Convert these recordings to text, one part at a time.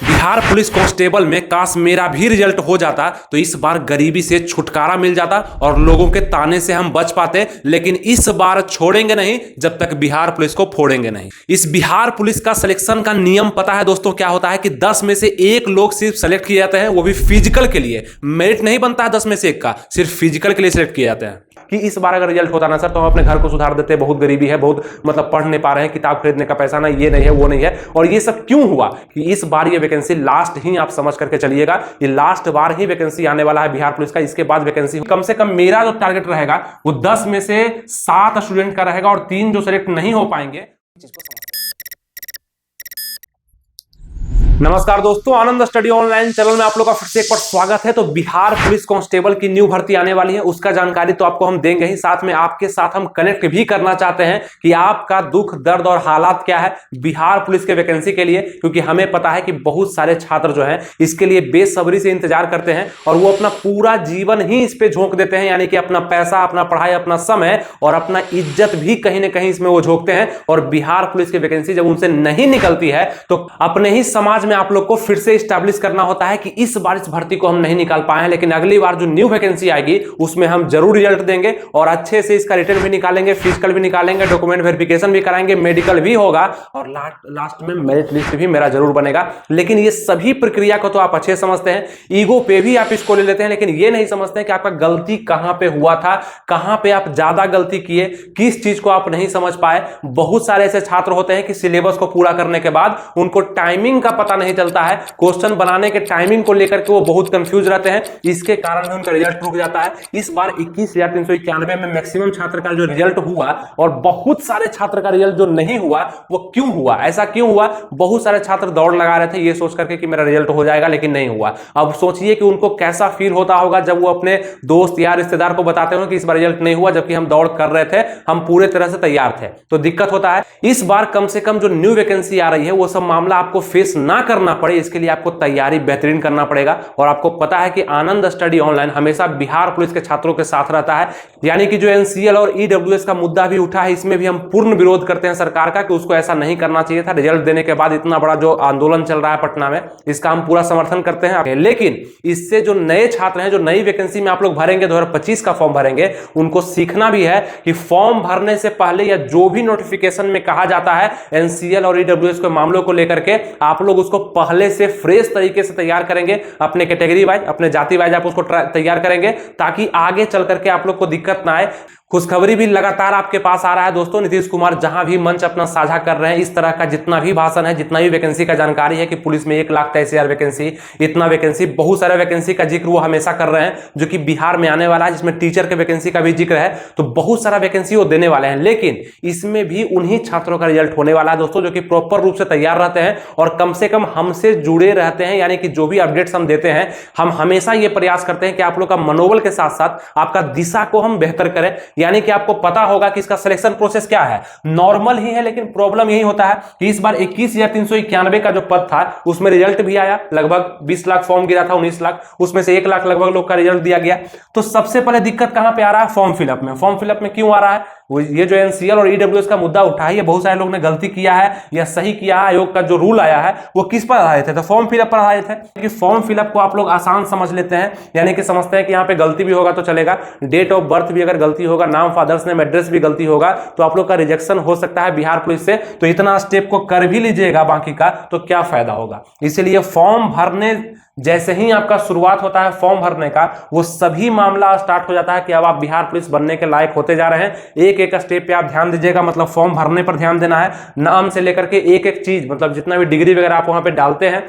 Bihar police constable में काश मेरा भी रिजल्ट हो जाता तो इस बार गरीबी से छुटकारा मिल जाता और लोगों के ताने से हम बच पाते। लेकिन इस बार छोड़ेंगे नहीं जब तक बिहार पुलिस को फोड़ेंगे नहीं। इस बिहार पुलिस का सिलेक्शन का नियम पता है दोस्तों क्या होता है कि 10 में से 1 लोग सिर्फ सेलेक्ट किए जाते हैं, वो भी फिजिकल के लिए। मेरिट नहीं बनता है 10 में से 1 का, सिर्फ फिजिकल के लिए सिलेक्ट किए जाते हैं। कि इस बार अगर रिजल्ट होता ना सर तो हम अपने घर को सुधार देते, बहुत गरीबी है, बहुत मतलब पढ़ नहीं पा रहे हैं, किताब खरीदने का पैसा ना, ये नहीं है वो नहीं है। और ये सब क्यों हुआ कि इस बार ये वैकेंसी लास्ट ही आप समझ करके चलिएगा, ये लास्ट बार ही वैकेंसी आने वाला है बिहार पुलिस का। इसके बाद वैकेंसी कम से कम मेरा जो टारगेट रहेगा वो 10 में से 7 स्टूडेंट का रहेगा और 3 जो सेलेक्ट नहीं हो पाएंगे। नमस्कार दोस्तों, आनंद स्टडी ऑनलाइन चैनल में आप लोग का फिर से एक बार स्वागत है। तो बिहार पुलिस कांस्टेबल की न्यू भर्ती आने वाली है, उसका जानकारी तो आपको हम देंगे ही, साथ में आपके साथ हम कनेक्ट भी करना चाहते हैं कि आपका दुख दर्द और हालात क्या है बिहार पुलिस के वैकेंसी के लिए। क्योंकि हमें पता है कि बहुत सारे छात्र जो हैं इसके लिए बेसब्री से इंतजार करते हैं और वो अपना पूरा जीवन ही इस पे झोंक देते हैं, यानी कि अपना पैसा, अपना पढ़ाई, अपना समय और अपना इज्जत भी कहीं ना कहीं इसमें वो झोंकते हैं। और बिहार पुलिस की वैकेंसी जब उनसे नहीं निकलती है तो अपने ही समाज में आप लोग को फिर से स्टैब्लिश करना होता है कि इस बार इस भर्ती को हम नहीं निकाल पाए हैं, लेकिन अगली बार जो न्यू वैकेंसी आएगी उसमें हम जरूर रिजल्ट देंगे और अच्छे से इसका रिटर्न भी निकालेंगे, फिजिकल भी निकालेंगे, डॉक्यूमेंट वेरिफिकेशन भी कराएंगे, मेडिकल भी होगा और लास्ट में मेरिट लिस्ट भी मेरा जरूर बनेगा। लेकिन ये सभी प्रक्रिया को तो आप अच्छे समझते हैं, ईगो पे भी आप इसको ले लेते हैं, लेकिन ये नहीं समझते हैं कि आपका गलती कहां पे हुआ था, कहां पे आप ज्यादा गलती किए, किस चीज को आप नहीं समझ पाए। बहुत सारे ऐसे छात्र होते हैं कि सिलेबस को पूरा करने के बाद उनको टाइमिंग का पता नहीं चलता है, क्वेश्चन बनाने के टाइमिंग को लेकर के वो बहुत कंफ्यूज रहते हैं, इसके कारण उनका रिजल्ट रुक जाता है। इस बार 21,391 में मैक्सिमम छात्र का जो रिजल्ट हुआ और बहुत सारे छात्र का रिजल्ट जो नहीं हुआ, वो क्यों हुआ, ऐसा क्यों हुआ? बहुत सारे छात्र दौड़ लगा रहे थे ये सोच करके कि मेरा रिजल्ट हो जाएगा, लेकिन नहीं हुआ। अब सोचिए कि उनको कैसा फील होता होगा जब वो अपने दोस्त या रिश्तेदार को बताते हो कि इस बार रिजल्ट नहीं हुआ, जबकि हम दौड़ कर रहे थे, हम पूरे तरह से तैयार थे। तो दिक्कत होता है। इस बार कम से कम जो न्यू वैकेंसी आ रही है वो सब मामला आपको फेस ना करना पड़े, इसके लिए आपको तैयारी बेहतरीन करना पड़ेगा। और आपको पता है कि आनंद स्टडी ऑनलाइन हमेशा बिहार पुलिस के छात्रों के साथ रहता है, यानी कि जो एनसीएल और ईडब्ल्यूएस का मुद्दा भी उठा है, इसमें भी हम पूर्ण विरोध करते हैं सरकार का कि उसको ऐसा नहीं करना चाहिए था। रिजल्ट देने के बाद इतना बड़ा जो आंदोलन चल रहा है पटना में, इसका हम पूरा समर्थन करते हैं। लेकिन इससे जो नए छात्र हैं, जो नई वैकेंसी में आप लोग भरेंगे, 2025 का फॉर्म भरेंगे, उनको सीखना भी है कि फॉर्म भरने से पहले या जो भी नोटिफिकेशन में कहा जाता है एनसीएल और ईडब्ल्यूएस के मामलों को लेकर के, आप लोग उसको पहले से फ्रेश तरीके से तैयार करेंगे, अपने कैटेगरी वाइज, अपने जाति वाइज आप उसको तैयार करेंगे ताकि आगे चल करके आप लोग को दिक्कत ना आए। खुशखबरी भी लगातार आपके पास आ रहा है दोस्तों। नीतीश कुमार जहां भी मंच अपना साझा कर रहे हैं, इस तरह का जितना भी भाषण है, जितना भी वैकेंसी का जानकारी है कि पुलिस में 1,23,000 वैकेंसी, इतना वैकेंसी, बहुत सारे वैकेंसी का जिक्र वो हमेशा कर रहे हैं जो कि बिहार में आने वाला है, जिसमें टीचर के वैकेंसी का भी जिक्र है। तो बहुत सारा वैकेंसी वो देने वाले हैं, लेकिन इसमें भी उन्हीं छात्रों का रिजल्ट होने वाला है दोस्तों जो कि प्रॉपर रूप से तैयार रहते हैं और कम से कम हमसे जुड़े रहते हैं। यानी कि जो भी अपडेट्स हम देते हैं, हम हमेशा ये प्रयास करते हैं कि आप लोग का मनोबल के साथ साथ आपका दिशा को हम बेहतर करें। यानी कि आपको पता होगा कि इसका सिलेक्शन प्रोसेस क्या है, नॉर्मल ही है, लेकिन प्रॉब्लम यही होता है कि इस बार 21,391 का जो पद था उसमें रिजल्ट भी आया, लगभग 20 लाख फॉर्म गिरा था, 19 लाख, उसमें से 1 लाख लगभग लोग का रिजल्ट दिया गया। तो सबसे पहले दिक्कत कहां पे आ रहा है? फॉर्म फिलअप में। फॉर्म फिलअप में क्यों आ रहा है? ये जो एनसीएल और ईडब्ल्यूएस का मुद्दा उठा है, ये बहुत सारे लोग ने गलती किया है या सही किया है। आयोग का जो रूल आया है वो किस पर आधारित है? तो फॉर्म फिलअप पर आधारित है कि फॉर्म फिलअप को आप लोग आसान समझ लेते हैं, यानी कि समझते हैं कि यहाँ पे गलती भी होगा तो चलेगा, डेट ऑफ बर्थ भी अगर गलती होगा, नाम, फादर्स नेम, एड्रेस भी गलती होगा तो आप लोग का रिजेक्शन हो सकता है बिहार पुलिस से। तो इतना स्टेप को कर भी लीजिएगा बाकी का तो क्या फायदा होगा। इसीलिए फॉर्म भरने जैसे ही आपका शुरुआत होता है फॉर्म भरने का, वो सभी मामला स्टार्ट हो जाता है कि अब आप बिहार पुलिस बनने के लायक होते जा रहे हैं। एक एक स्टेप पे आप ध्यान दीजिएगा, मतलब फॉर्म भरने पर ध्यान देना है, नाम से लेकर के एक एक चीज, मतलब जितना भी डिग्री वगैरह आप वहां पे डालते हैं,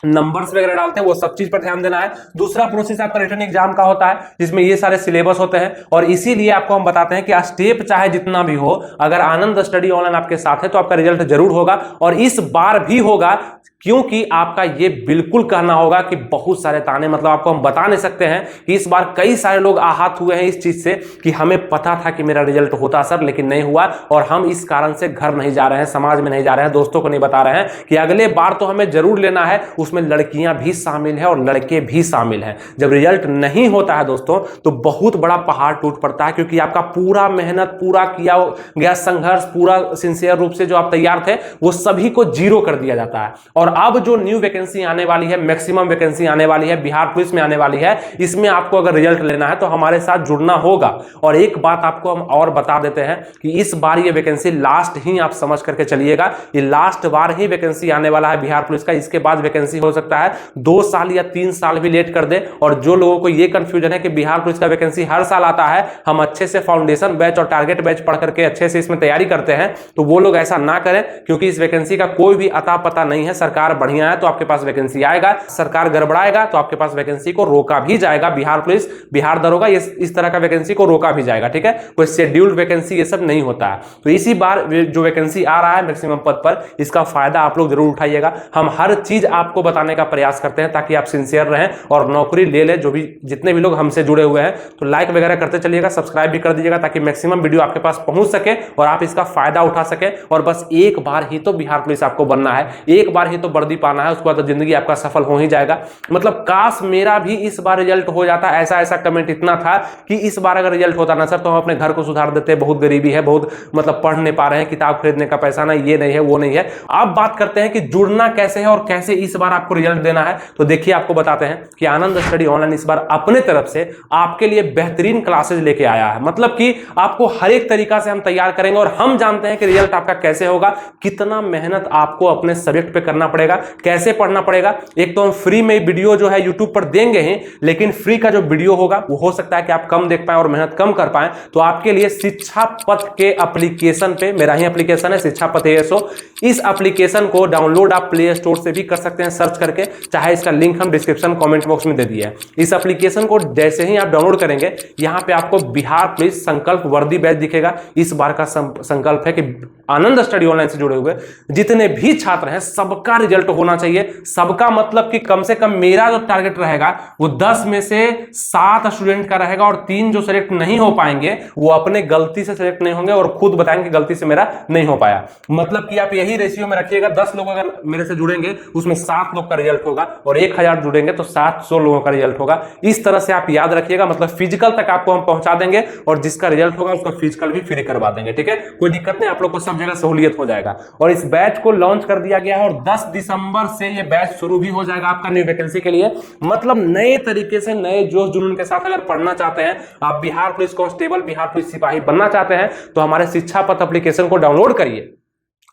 नंबर्स वगैरह डालते हैं, वो सब चीज पर ध्यान देना है। दूसरा प्रोसेस आपका रिटन एग्जाम का होता है जिसमें ये सारे सिलेबस होते हैं और इसीलिए आपको हम बताते हैं कि स्टेप चाहे जितना भी हो, अगर आनंद स्टडी ऑनलाइन आपके साथ है तो आपका रिजल्ट जरूर होगा और इस बार भी होगा। क्योंकि आपका ये बिल्कुल कहना होगा कि बहुत सारे ताने, मतलब आपको हम बता नहीं सकते हैं कि इस बार कई सारे लोग आहत हुए हैं इस चीज से कि हमें पता था कि मेरा रिजल्ट होता सर, लेकिन नहीं हुआ और हम इस कारण से घर नहीं जा रहे हैं, समाज में नहीं जा रहे हैं, दोस्तों को नहीं बता रहे हैं कि अगले बार तो हमें जरूर लेना है। उसमें लड़कियां भी शामिल है और लड़के भी शामिल हैं। जब रिजल्ट नहीं होता है दोस्तों तो बहुत बड़ा पहाड़ टूट पड़ता है, क्योंकि आपका पूरा मेहनत, पूरा किया गया संघर्ष, पूरा सिंसियर रूप से जो आप तैयार थे वो सभी को जीरो कर दिया जाता है। और अब जो न्यू वैकेंसी आने वाली है, मैक्सिमम वैकेंसी आने वाली है, बिहार पुलिस में आने वाली है, इसमें आपको अगर रिजल्ट लेना है तो हमारे साथ जुड़ना होगा। और एक बात आपको हम और बता देते हैं कि इस बार ये वैकेंसी लास्ट ही आप समझ करके चलिएगा, ये लास्ट बार ही वैकेंसी आने वाला है बिहार पुलिस का। इसके बाद वैकेंसी हो सकता है 2 साल या 3 साल भी लेट कर दे। और जो लोगों को ये कंफ्यूजन है कि बिहार पुलिस का वैकेंसी हर साल आता है, हम अच्छे से फाउंडेशन बैच और टारगेट बैच पढ़ करके अच्छे से इसमें तैयारी करते हैं, तो वो लोग ऐसा ना करें, क्योंकि इस वैकेंसी का कोई भी अता पता नहीं है। सरकार बढ़िया है तो आपके पास वैकेंसी आएगा, सरकार गड़बड़ाएगा तो आपके पास वैकेंसी को रोका भी जाएगा। बिहार पुलिस, बिहार दरोगा इस तरह का वैकेंसी को रोका भी जाएगा। ठीक है, कोई शेड्यूल्ड वैकेंसी ये सब नहीं होता है। तो इसी बार जो वैकेंसी आ रहा है मैक्सिमम पद पर, इसका फायदा आप लोग जरूर उठाइएगा। हम हर चीज आपको बताने का प्रयास करते हैं ताकि आप सिंसियर रहें और नौकरी ले ले। जो भी जितने भी लोग हमसे जुड़े हुए हैं तो लाइक वगैरह करते चलिएगा, सब्सक्राइब भी कर दीजिएगा ताकि मैक्सिमम वीडियो आपके पास पहुंच सके और आप इसका फायदा उठा सके। और बस एक बार ही तो बिहार पुलिस आपको बनना है, एक बार ही तो वर्दी पाना है, उसके बाद तो जिंदगी आपका सफल हो ही जाएगा। मतलब काश मेरा भी इस बार रिजल्ट हो जाता। ऐसा कमेंट इतना था कि इस बार अगर रिजल्ट होता ना सर तो हम अपने घर को सुधार देते, बहुत गरीबी है, बहुत मतलब पढ़ नहीं पा रहे हैं, किताब खरीदने का पैसा नहीं, ये नहीं है, वो नहीं है। अब बात करते हैं कि जुड़ना कैसे है और कैसे इस बार आपको रिजल्ट देना है। तो देखिए आपको बताते हैं कि आनंद स्टडी ऑनलाइन इस बार अपने तरफ से आपके लिए बेहतरीन क्लासेज लेके आया है। मतलब कि आपको हर एक तरीका से हम तैयार करेंगे और हम जानते हैं कि रिजल्ट आपका कैसे होगा, कितना मेहनत आपको अपने सब्जेक्ट पे करना पड़ेगा, कैसे पढ़ना पड़ेगा। एक तो हम फ्री में वीडियो जो है यूट्यूब पर देंगे ही, लेकिन फ्री का जो वीडियो होगा वो हो सकता है कि आप कम देख पाए और मेहनत कम कर पाए। तो आपके लिए शिक्षा पथ के एप्लीकेशन पे, मेरा ही एप्लीकेशन है शिक्षा पथ ASO, इस एप्लीकेशन को डाउनलोड आप प्ले स्टोर से भी कर सकते हैं सर्च करके, चाहे इसका लिंक हम डिस्क्रिप्शन कमेंट बॉक्स में दे दिए है। इस एप्लीकेशन को जैसे ही आप डाउनलोड करेंगे, यहां पे आपको बिहार पुलिस संकल्प वर्दी बैच दिखेगा। इस बार का संकल्प है कि आनंद स्टडी ऑनलाइन से जुड़े हुए जितने भी छात्र हैं सबका रिजल्ट होना चाहिए। सबका मतलब कि कम से कम मेरा जो टारगेट रहेगा वो 10 में से 7 स्टूडेंट का रहेगा और 3 जो सेलेक्ट नहीं हो पाएंगे वो अपने गलती से सेलेक्ट नहीं होंगे और खुद बताएंगे गलती से मेरा नहीं हो पाया। मतलब कि आप यही रेशियो में रखिएगा, 10 लोग अगर मेरे से जुड़ेंगे उसमें 7 लोग का रिजल्ट होगा और 1000 जुड़ेंगे तो 700 लोगों का रिजल्ट होगा। इस तरह से आप याद रखिएगा। मतलब फिजिकल तक आपको हम पहुंचा देंगे और जिसका रिजल्ट होगा उसका फिजिकल भी फ्री करवा देंगे। ठीक है, कोई दिक्कत नहीं, आप लोग को सब जगह सहूलियत हो जाएगा। और इस बैच को लॉन्च कर दिया गया है और 10 दिसंबर से ये बैच शुरू भी हो जाएगा आपका न्यू वैकेंसी के लिए। मतलब नए तरीके से, नए जोश जुनून के साथ अगर पढ़ना चाहते हैं, आप Bihar police constable, Bihar police सिपाही बनना चाहते हैं तो हमारे शिक्षा पथ एप्लीकेशन को डाउनलोड करिए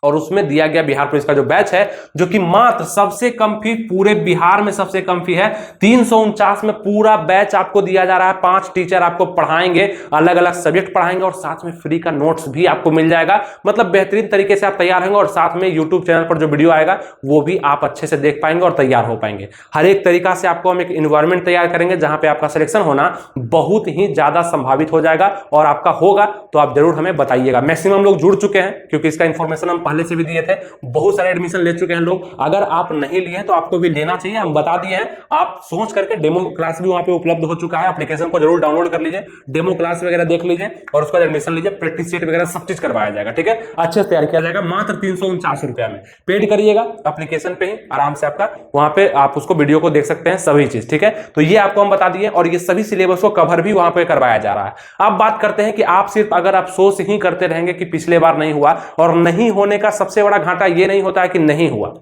और उसमें दिया गया बिहार पुलिस का जो बैच है, जो कि मात्र सबसे कम फी, पूरे बिहार में सबसे कम फी है 349 में पूरा बैच आपको दिया जा रहा है। 5 टीचर आपको पढ़ाएंगे, अलग अलग सब्जेक्ट पढ़ाएंगे और साथ में फ्री का नोट्स भी आपको मिल जाएगा। मतलब बेहतरीन तरीके से आप तैयार होंगे और साथ में यूट्यूब चैनल पर जो वीडियो आएगा वो भी आप अच्छे से देख पाएंगे और तैयार हो पाएंगे। हर एक तरीका से आपको हम एक इन्वायरमेंट तैयार करेंगे जहां पे आपका सिलेक्शन होना बहुत ही ज्यादा संभावित हो जाएगा और आपका होगा तो आप जरूर हमें बताइएगा। मैक्सिमम लोग जुड़ चुके हैं क्योंकि इसका इंफॉर्मेशन हम पहले से भी दिए थे, बहुत सारे एडमिशन ले चुके हैं लोग। अगर आप नहीं लिए तो आपको भी लेना चाहिए, हम बता दिए हैं। आप सोच करके डेमो क्लास भी वहां पे उपलब्ध हो चुका है, एप्लीकेशन को जरूर डाउनलोड कर लीजिए, डेमो क्लास वगैरह देख लीजिए और उसका एडमिशन लीजिए। प्रैक्टिस सेट वगैरह सब चीज करवाया जाएगा। ठीक है, अच्छे से तैयार किया जाएगा मात्र 349 रुपया में। पेड करिएगा एप्लीकेशन पे ही आराम से, आपका वहां पे आप उसको वीडियो को देख सकते हैं सभी चीज। ठीक है, तो ये आपको हम बता दिए और ये सभी सिलेबस को कवर भी वहां पे करवाया जा रहा है। अब बात करते हैं कि आप सिर्फ अगर आप सोच ही करते रहेंगे कि पिछले बार नहीं हुआ, और नहीं होने का सबसे बड़ा घाटा ये नहीं होता है कि नहीं हुआ,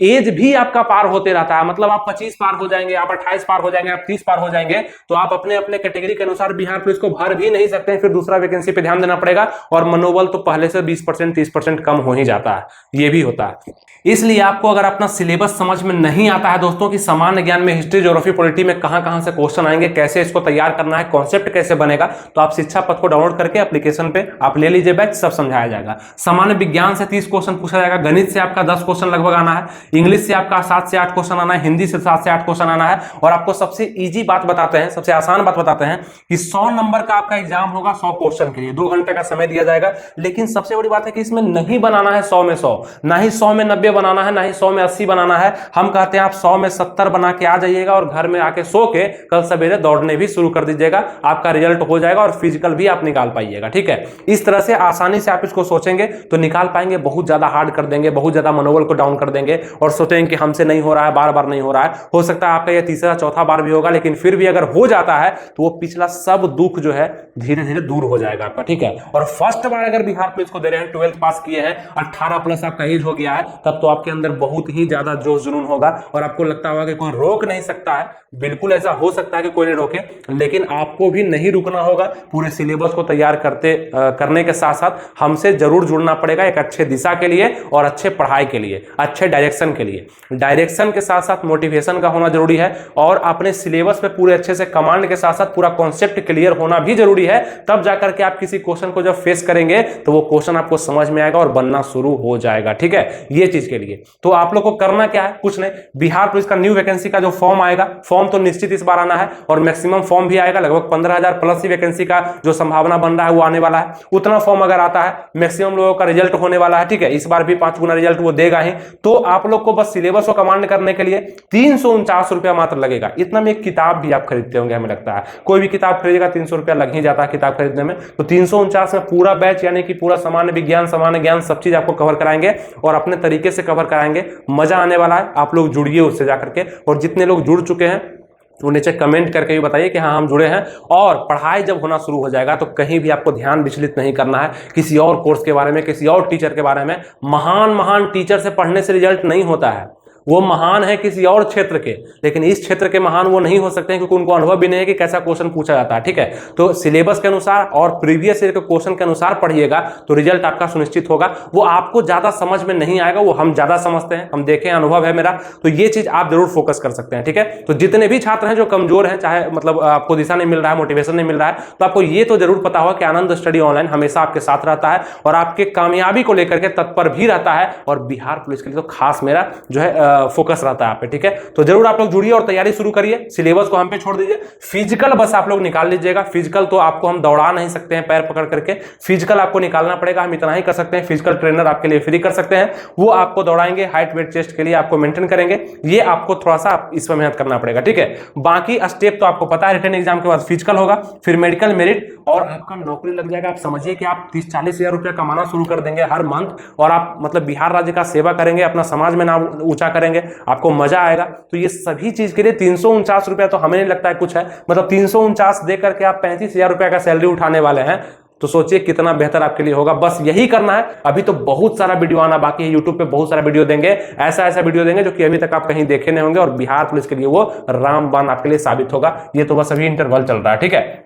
एज भी आपका पार होते रहता है। मतलब आप 25 पार हो जाएंगे, आप 28 पार हो जाएंगे, आप 30 पार हो जाएंगे तो आप अपने अपने कैटेगरी के अनुसार बिहार पुलिस को भर भी नहीं सकते हैं, फिर दूसरा वैकेंसी पे ध्यान देना पड़ेगा और मनोबल तो पहले से 20% 30% कम हो ही जाता है, ये भी होता है। इसलिए आपको अगर अपना सिलेबस समझ में नहीं आता है दोस्तों कि सामान्य ज्ञान में हिस्ट्री, ज्योग्राफी, पॉलिटी में कहां से क्वेश्चन आएंगे, कैसे इसको तैयार करना है, कॉन्सेप्ट कैसे बनेगा, तो आप शिक्षा पथ को डाउनलोड करके एप्लीकेशन पे आप ले लीजिए बैच, सब समझाया जाएगा। सामान्य विज्ञान से 30 क्वेश्चन पूछा जाएगा, गणित से आपका 10 क्वेश्चन लगभग आना है, इंग्लिश से आपका 7 से 8 क्वेश्चन आना है, हिंदी से 7 से 8 क्वेश्चन आना है। और आपको सबसे इजी बात बताते हैं, सबसे आसान बात बताते हैं कि 100 नंबर का आपका एग्जाम होगा 100 क्वेश्चन के लिए, 2 घंटे का समय दिया जाएगा। लेकिन सबसे बड़ी बात है कि इसमें नहीं बनाना है 100 में 100, ना ही 100 में 90 बनाना है, ना ही 100 में 80 बनाना है। हम कहते हैं आप 100 में 70 बना के आ जाइएगा और घर में आके सो के कल सवेरे दौड़ने भी शुरू कर दीजिएगा, आपका रिजल्ट हो जाएगा और फिजिकल भी आप निकाल पाइएगा। ठीक है, इस तरह से आसानी से आप इसको सोचेंगे तो निकाल पाएंगे। बहुत ज्यादा हार्ड कर देंगे, बहुत ज्यादा मनोबल को डाउन कर देंगे और सोचेंगे कि हमसे नहीं हो रहा है, बार बार नहीं हो रहा है। हो सकता है आपका यह तीसरा चौथा बार भी होगा, लेकिन फिर भी अगर हो जाता है तो वो पिछला सब दुख जो है धीरे धीरे दूर हो जाएगा आपका, ठीक है। और फर्स्ट बार अगर बिहार पुलिस को दे रहे हैं, 12th पास किए हैं, 18 प्लस आपका एज हो गया है, तब तो आपके अंदर बहुत ही ज्यादा जोश जुनून होगा और आपको लगता होगा कि कोई रोक नहीं सकता है। बिल्कुल ऐसा हो सकता है कि कोई नहीं रोके, लेकिन आपको भी नहीं रुकना होगा। पूरे सिलेबस को तैयार करने के साथ साथ हमसे जरूर जुड़ना पड़ेगा एक अच्छे दिशा के लिए और अच्छे पढ़ाई के लिए, अच्छे डायरेक्शन के लिए। डायरेक्शन के साथ साथ मोटिवेशन का होना जरूरी है और अपने सिलेबस पे पूरे अच्छे से कमांड के साथ साथ पूरा कॉन्सेप्ट क्लियर होना भी जरूरी है। तब जाकर के आप किसी क्वेश्चन को जब फेस करेंगे तो वो क्वेश्चन आपको समझ में आएगा और बनना शुरू हो जाएगा, ठीक है। ये चीज के लिए तो आप लोग को करना क्या है, कुछ नहीं, बिहार पुलिस का न्यू वैकेंसी का जो फॉर्म आएगा, फॉर्म तो निश्चित इस बार आना है और मैक्सिमम फॉर्म भी आएगा। लगभग 15,000 प्लस ही वैकेंसी का जो संभावना बन रहा है वो आने वाला है। उतना फॉर्म अगर आता है, मैक्सिमम लोगों का रिजल्ट होने वाला है, ठीक है। इस बार भी 5 गुना रिजल्ट वो देगा ही। तो आप लोग को बस सिलेबस को कमांड करने के लिए 349 रुपया मात्र लगेगा। इतना में एक किताब भी आप खरीदते होंगे, हमें लगता है कोई भी किताब खरीदेगा 300 रुपया लग ही जाता है किताब खरीदने में। तो 349 में पूरा बैच यानी कि पूरा सामान्य विज्ञान, सामान्य ज्ञान सब चीज आपको कवर कराएंगे और अपने तरीके से कवर कराएंगे। मजा आने वाला है, आप लोग जुड़िए उससे जाकर के। और जितने लोग जुड़ चुके हैं वो नीचे कमेंट करके भी बताइए कि हाँ हम जुड़े हैं। और पढ़ाई जब होना शुरू हो जाएगा तो कहीं भी आपको ध्यान विचलित नहीं करना है किसी और कोर्स के बारे में, किसी और टीचर के बारे में। महान महान टीचर से पढ़ने से रिजल्ट नहीं होता है, वो महान है किसी और क्षेत्र के, लेकिन इस क्षेत्र के महान वो नहीं हो सकते हैं क्योंकि उनको अनुभव भी नहीं है कि कैसा क्वेश्चन पूछा जाता है, ठीक है। तो सिलेबस के अनुसार और प्रीवियस ईयर के क्वेश्चन के अनुसार पढ़िएगा तो रिजल्ट आपका सुनिश्चित होगा। वो आपको ज्यादा समझ में नहीं आएगा, वो हम ज्यादा समझते हैं, हम देखें, अनुभव है मेरा। तो ये चीज आप जरूर फोकस कर सकते हैं, ठीक है। तो जितने भी छात्र हैं जो कमजोर हैं, चाहे मतलब आपको दिशा नहीं मिल रहा है, मोटिवेशन नहीं मिल रहा है, तो आपको ये तो जरूर पता होगा कि आनंद स्टडी ऑनलाइन हमेशा आपके साथ रहता है और आपके कामयाबी को लेकर के तत्पर भी रहता है। और बिहार पुलिस के लिए तो खास मेरा जो है फोकस रहता है पे, ठीक है। तो जरूर आप लोग जुड़िए और तैयारी शुरू करिए। सिलेबस को हम पे छोड़ दीजिए, फिजिकल बस आप लोग निकाल लीजिएगा। फिजिकल तो आपको हम दौड़ा नहीं सकते हैं पैर पकड़ करके, फिजिकल आपको निकालना पड़ेगा। हम इतना ही कर सकते हैं, फिजिकल ट्रेनर आपके लिए फ्री कर सकते हैं, वो आपको दौड़ाएंगे, हाइट वेट चेस्ट के लिए आपको मेंटेन करेंगे। ये आपको थोड़ा सा इस पर मेहनत करना पड़ेगा, ठीक है। बाकी स्टेप तो आपको पता है, रिटन एग्जाम के बाद फिजिकल होगा, फिर मेडिकल, मेरिट और आपका नौकरी लग जाएगा। आप समझिए कि आप 30-40 हजार रुपया कमाना शुरू कर देंगे हर मंथ और आप मतलब बिहार राज्य का सेवा करेंगे, अपना समाज में नाम ऊंचा करेंगे, आपको मजा आएगा। तो ये सभी चीज के लिए 349 रुपया तो हमें नहीं लगता है कुछ है, मतलब 349 देकर के आप 35,000 रुपया का सैलरी उठाने वाले हैं। तो सोचिए कितना बेहतर आपके लिए होगा। बस यही करना है। अभी तो बहुत सारा वीडियो आना बाकी है, यूट्यूब पे बहुत सारा वीडियो देंगे, ऐसा वीडियो देंगे जो कि अभी तक आप कहीं देखे नहीं होंगे और बिहार पुलिस के लिए वो रामबाण आपके लिए साबित होगा। ये तो बस अभी इंटरवल चल रहा है, ठीक है।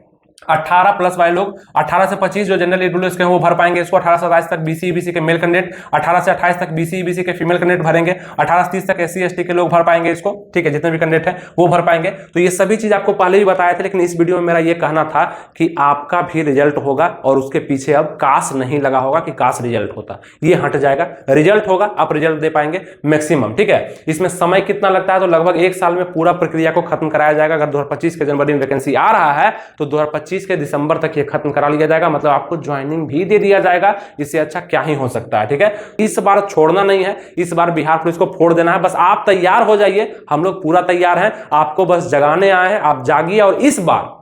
18 प्लस वाले लोग, 18 से 25 जो जनरल ईडब्ल्यूएस के हैं वो भर पाएंगे इसको। 18 से 27 तक बीसी ईबीसी के मेल कैंडिडेट, 18 से 28 तक बीसी ईबीसी के फीमेल कैंडिडेट भरेंगे, 18 से 30 तक एससी एसटी के लोग भर पाएंगे इसको, ठीक है। जितने भी कैंडिडेट हैं वो भर पाएंगे। तो ये सभी चीज आपको पहले भी बताया था, लेकिन इस वीडियो में मेरा ये कहना था कि आपका भी रिजल्ट होगा और उसके पीछे अब काश नहीं लगा होगा कि काश रिजल्ट होता, ये हट जाएगा। रिजल्ट होगा, आप रिजल्ट दे पाएंगे मैक्सिमम, ठीक है। इसमें समय कितना लगता है, तो लगभग 1 साल में पूरा प्रक्रिया को खत्म कराया जाएगा। अगर 2025 के जनवरी में वैकेंसी आ रहा है तो 2025 के दिसंबर तक ये खत्म करा लिया जाएगा, मतलब आपको ज्वाइनिंग भी दे दिया जाएगा। इससे अच्छा क्या ही हो सकता है, ठीक है। इस बार छोड़ना नहीं है, इस बार बिहार पुलिस को फोड़ देना है। बस आप तैयार हो जाइए, हम लोग पूरा तैयार हैं, आपको बस जगाने आए हैं। आप जागिए और इस बार,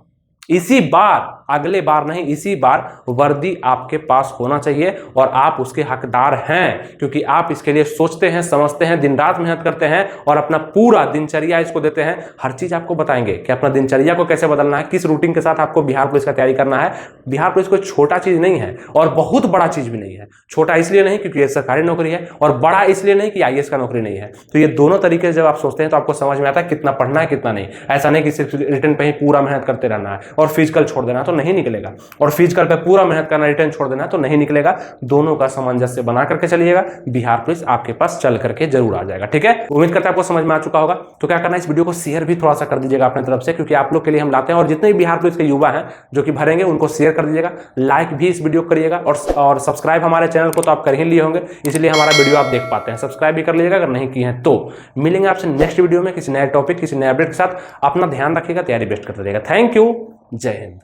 इसी बार, अगले बार नहीं, इसी बार वर्दी आपके पास होना चाहिए और आप उसके हकदार हैं, क्योंकि आप इसके लिए सोचते हैं, समझते हैं, दिन रात मेहनत करते हैं और अपना पूरा दिनचर्या इसको देते हैं। हर चीज आपको बताएंगे कि अपना दिनचर्या को कैसे बदलना है, किस रूटीन के साथ आपको बिहार पुलिस का तैयारी करना है। बिहार पुलिस कोई छोटा चीज नहीं है और बहुत बड़ा चीज भी नहीं है। छोटा इसलिए नहीं क्योंकि ये सरकारी नौकरी है और बड़ा इसलिए नहीं कि आईएएस का नौकरी नहीं है। तो ये दोनों तरीके जब आप सोचते हैं तो आपको समझ में आता है कितना पढ़ना है कितना नहीं। ऐसा नहीं कि सिर्फ रिटन पे ही पूरा मेहनत करते रहना है और फिजिकल छोड़ देना तो नहीं निकलेगा, और फिजिकल पे पूरा मेहनत करना, रिटर्न छोड़ देना तो नहीं निकलेगा। दोनों का सामंजस्य बना करके चलिएगा, बिहार पुलिस आपके पास चल करके जरूर आ जाएगा, ठीक है। उम्मीद करता है आपको समझ में आ चुका होगा। तो क्या करना है, इस वीडियो को शेयर भी थोड़ा सा कर दीजिएगा अपनी तरफ से, क्योंकि आप लोग के लिए हम लाते हैं। और जितने भी बिहार पुलिस के युवा हैं जो कि भरेंगे उनको शेयर कर दीजिएगा, लाइक भी इस वीडियो को करिएगा और सब्सक्राइब हमारे चैनल को तो आप कर ही लिए होंगे, इसलिए हमारा वीडियो आप देख पाते हैं। सब्सक्राइब भी कर लीजिएगा अगर नहीं किए हैं तो। मिलेंगे आपसे नेक्स्ट वीडियो में किसी नए टॉपिक, किसी नए अपडेट के साथ। अपना ध्यान रखिएगा, तैयारी बेस्ट करते रहिएगा। थैंक यू, जय हिंद।